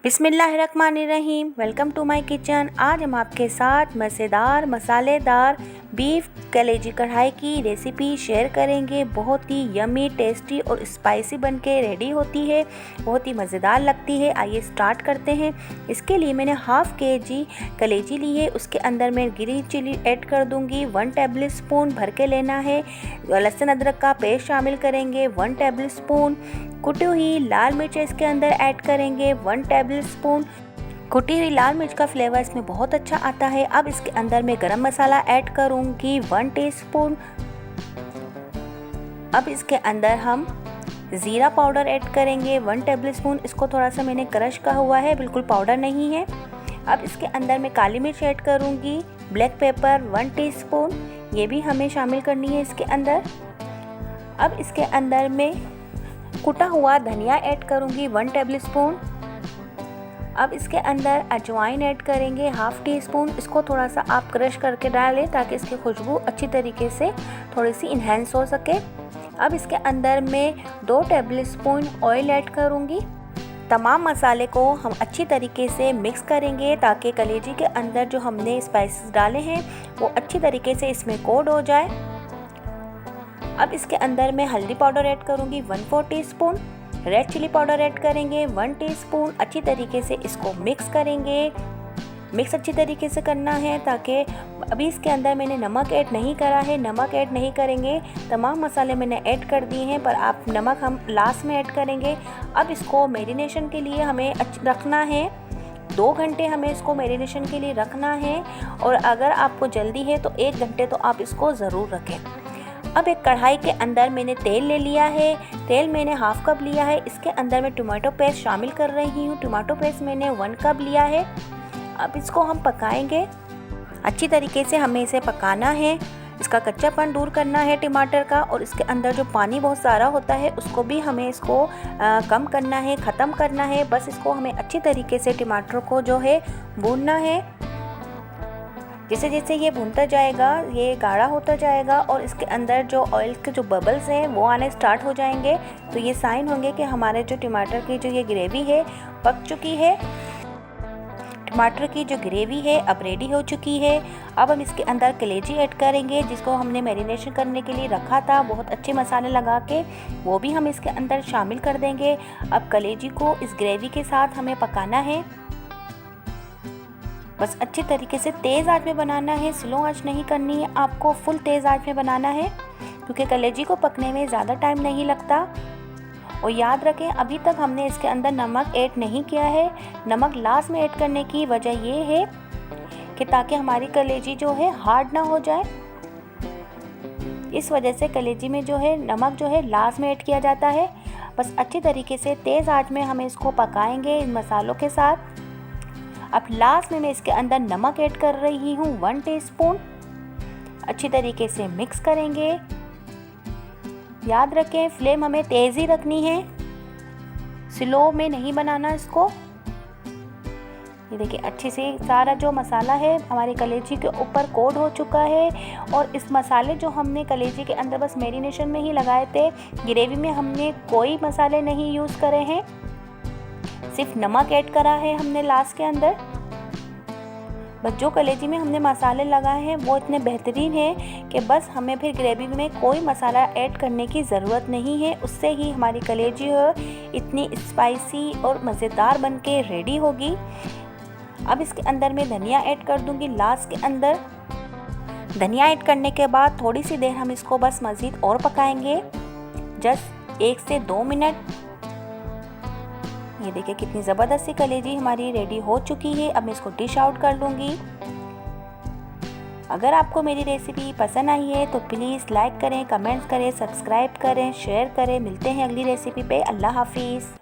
बिस्मिल्लाहिर्रहमानिर्रहीम। Welcome to my kitchen. आज हम आपके साथ मज़ेदार मसालेदार बीफ कलेजी कढ़ाई की रेसिपी शेयर करेंगे। बहुत ही यमी टेस्टी और स्पाइसी बनके रेडी होती है, बहुत ही मज़ेदार लगती है। आइए स्टार्ट करते हैं। इसके लिए मैंने हाफ़ केजी कलेजी ली है। उसके अंदर मैं ग्रीन चिली ऐड कर दूंगी। 1 टेबल स्पून भर के लेना है। लहसुन अदरक का पेस्ट शामिल करेंगे 1 टेबल स्पून। कुटी हुई लाल मिर्च इसके अंदर ऐड करेंगे 1 टेबल स्पून। कुटी हुई लाल मिर्च का फ्लेवर इसमें बहुत अच्छा आता है। अब इसके अंदर मैं गरम मसाला ऐड करूंगी 1 टीस्पून। अब इसके अंदर हम ज़ीरा पाउडर ऐड करेंगे 1 टेबल स्पून। इसको थोड़ा सा मैंने क्रश का हुआ है, बिल्कुल पाउडर नहीं है। अब इसके अंदर मैं काली मिर्च ऐड करूंगी, ब्लैक पेपर 1 टीस्पून, ये भी हमें शामिल करनी है इसके अंदर। अब इसके अंदर मैं कुटा हुआ धनिया ऐड करूंगी 1 टेबल स्पून। अब इसके अंदर अजवाइन ऐड करेंगे 1/2 टीस्पून। इसको थोड़ा सा आप क्रश करके डालें ताकि इसकी खुशबू अच्छी तरीके से थोड़ी सी इन्हेंस हो सके। अब इसके अंदर मैं 2 टेबल स्पून ऑयल ऐड करूंगी। तमाम मसाले को हम अच्छी तरीके से मिक्स करेंगे ताकि कलेजी के अंदर जो हमने स्पाइसेस डाले हैं वो अच्छी तरीके से इसमें कोट हो जाए। अब इसके अंदर मैं हल्दी पाउडर ऐड करूंगी 1/4 teaspoon. Red chilli powder add करेंगे 1 टीस्पून। अच्छी तरीके से इसको मिक्स करेंगे। मिक्स अच्छी तरीके से करना है ताकि अभी इसके अंदर मैंने नमक ऐड नहीं करा है, नमक ऐड नहीं करेंगे। तमाम मसाले मैंने ऐड कर दिए हैं पर आप नमक हम लास्ट में ऐड करेंगे। अब इसको मैरिनेशन के लिए हमें रखना है 2 घंटे। हमें इसको मैरिनेशन के लिए रखना है और अगर आपको जल्दी है तो 1 घंटे तो आप इसको ज़रूर रखें। अब एक कढ़ाई के अंदर मैंने तेल ले लिया है। तेल मैंने 1/2 कप लिया है। इसके अंदर मैं टमाटो पेस्ट शामिल कर रही हूँ। टमाटो पेस्ट मैंने 1 कप लिया है। अब इसको हम पकाएंगे। अच्छी तरीके से हमें इसे पकाना है। इसका कच्चापन दूर करना है टमाटर का, और इसके अंदर जो पानी बहुत सारा होता है उसको भी हमें इसको कम करना है, ख़त्म करना है। बस इसको हमें अच्छी तरीके से टमाटर को जो है भूनना है। जैसे जैसे ये भूनता जाएगा ये गाढ़ा होता जाएगा और इसके अंदर जो ऑयल के जो बबल्स हैं वो आने स्टार्ट हो जाएंगे, तो ये साइन होंगे कि हमारे जो टमाटर की जो ये ग्रेवी है पक चुकी है। टमाटर की जो ग्रेवी है अब रेडी हो चुकी है। अब हम इसके अंदर कलेजी ऐड करेंगे जिसको हमने मैरिनेशन करने के लिए रखा था बहुत अच्छे मसाले लगा के, वो भी हम इसके अंदर शामिल कर देंगे। अब कलेजी को इस ग्रेवी के साथ हमें पकाना है। बस अच्छी तरीके से तेज़ आंच में बनाना है, स्लो आंच नहीं करनी है आपको, फुल तेज़ आंच में बनाना है क्योंकि कलेजी को पकने में ज़्यादा टाइम नहीं लगता। और याद रखें अभी तक हमने इसके अंदर नमक ऐड नहीं किया है। नमक लास्ट में ऐड करने की वजह ये है कि ताकि हमारी कलेजी जो है हार्ड ना हो जाए। इस वजह से कलेजी में जो है नमक जो है लास्ट में ऐड किया जाता है। बस अच्छी तरीके से तेज़ आंच में हम इसको पकाएंगे इन मसालों के साथ। अब लास्ट में मैं इसके अंदर नमक ऐड कर रही हूँ 1 टीस्पून। अच्छी तरीके से मिक्स करेंगे। याद रखें फ्लेम हमें तेज़ ही रखनी है, स्लो में नहीं बनाना इसको। ये देखिए अच्छे से सारा जो मसाला है हमारे कलेजी के ऊपर कोट हो चुका है। और इस मसाले जो हमने कलेजी के अंदर बस मैरिनेशन में ही लगाए थे, ग्रेवी में हमने कोई मसाले नहीं यूज़ करे हैं, सिर्फ नमक ऐड करा है हमने लास्ट के अंदर। बस जो कलेजी में हमने मसाले लगाए हैं वो इतने बेहतरीन हैं कि बस हमें फिर ग्रेवी में कोई मसाला ऐड करने की ज़रूरत नहीं है। उससे ही हमारी कलेजी इतनी स्पाइसी और मज़ेदार बनके रेडी होगी। अब इसके अंदर मैं धनिया ऐड कर दूंगी लास्ट के अंदर। धनिया ऐड करने के बाद थोड़ी सी देर हम इसको बस मज़ीद और पकाएंगे, जस्ट 1 से 2 मिनट। ये देखिए कितनी ज़बरदस्त सी कलेजी हमारी रेडी हो चुकी है। अब मैं इसको डिश आउट कर लूँगी। अगर आपको मेरी रेसिपी पसंद आई है तो प्लीज़ लाइक करें, कमेंट्स करें, सब्सक्राइब करें, शेयर करें। मिलते हैं अगली रेसिपी पे। अल्लाह हाफिज़।